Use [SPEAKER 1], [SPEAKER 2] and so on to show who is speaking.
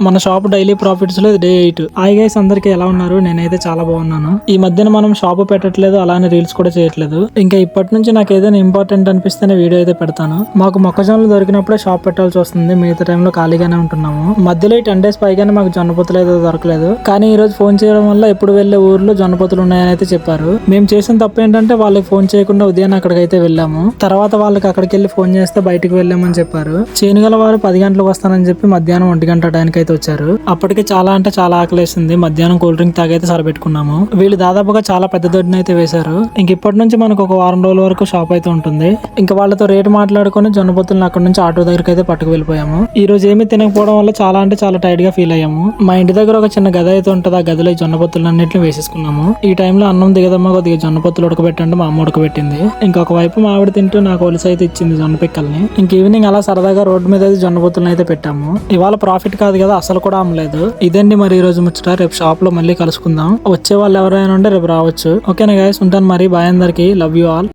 [SPEAKER 1] మన shop daily profits లో day 8. Hi guys, అందరికి ఎలా ఉన్నారు? నేనైతే చాలా బాగున్నాను. ఈ మధ్యన మనం షాప్ పెట్టట్లేదు, అలానే రీల్స్ కూడా చేయట్లేదు. ఇంకా ఇప్పటి నుంచి నాకు ఏదైనా ఇంపార్టెంట్ అనిపిస్తేనే వీడియో అయితే పెడతాను. మాకు మొక్కజొన్నలు దొరికినప్పుడే షాప్ పెట్టాల్సి వస్తుంది, మిగతా టైంలో ఖాళీగానే ఉంటున్నాము. మధ్యలో ఈ 10 days పైగానే మాకు జొన్నపొత్తులు అయితే దొరకలేదు. కానీ ఈ రోజు ఫోన్ చేయడం వల్ల ఎప్పుడు వెళ్లే ఊర్లో జొన్నపొత్తులు ఉన్నాయని అయితే చెప్పారు. మేము చేసిన తప్పు ఏంటంటే వాళ్ళకి ఫోన్ చేయకుండా ఉదయాన్నే అక్కడికైతే వెళ్ళాము. తర్వాత వాళ్ళకి అక్కడికి వెళ్ళి ఫోన్ చేస్తే బయటికి వెళ్ళామని చెప్పారు. చేనుగల వారు 10 గంటలకు వస్తానని చెప్పి మధ్యాహ్నం 1 గంట టైంకి అయితే వచ్చారు. అప్పటికే చాలా అంటే చాలా ఆకలేసింది. మధ్యాహ్నం కూల్ డ్రింక్ తాగైతే సరిపెట్టుకున్నాము. వీళ్ళు దాదాపుగా చాలా పెద్ద దొడ్డిని అయితే వేశారు. ఇంక ఇప్పటి నుంచి మనకు ఒక వారం రోజుల వరకు షాప్ అయితే ఉంటుంది. ఇంకా వాళ్ళతో రేటు మాట్లాడుకుని జొన్నపొత్తులను అక్కడ నుంచి ఆటో దగ్గరికి అయితే పట్టుకు వెళ్ళిపోయాము. ఈ రోజు ఏమీ తినకపోవడం వల్ల చాలా అంటే చాలా టైట్ గా ఫీల్ అయ్యాము. మా ఇంటి దగ్గర ఒక చిన్న గది అయితే ఉంటుంది. ఆ గదిలో ఈ జొన్నపొత్తులు అన్నింటిని వేసేసుకున్నాము. ఈ టైంలో అన్నం దిగదమ్మా కొద్దిగా జొన్నపొత్తులు ఉడకబెట్టండి, మా అమ్మ ఉడకబెట్టింది. ఇంకొక వైపు మా ఆవిడ తింటూ నాకు ఒలిసి అయితే ఇచ్చింది జొన్న పిక్కల్ని. ఇంక ఈవినింగ్ అలా సరదాగా రోడ్డు మీద అయితే జొన్నపొత్తులను అయితే పెట్టాము. ఇవాళ ప్రాఫిట్ కాదు కదా, అసలు కూడా అమ్మలేదు. ఇదండి మరి ఈ రోజు ముచ్చట. రేపు షాప్ లో మళ్ళీ కలుసుకుందాం. వచ్చే వాళ్ళు ఎవరైనా ఉంటే రేపు రావచ్చు. ఓకేనా గైస్, ఉంటాను మరి. బాయ్ అందరికి. Love you all.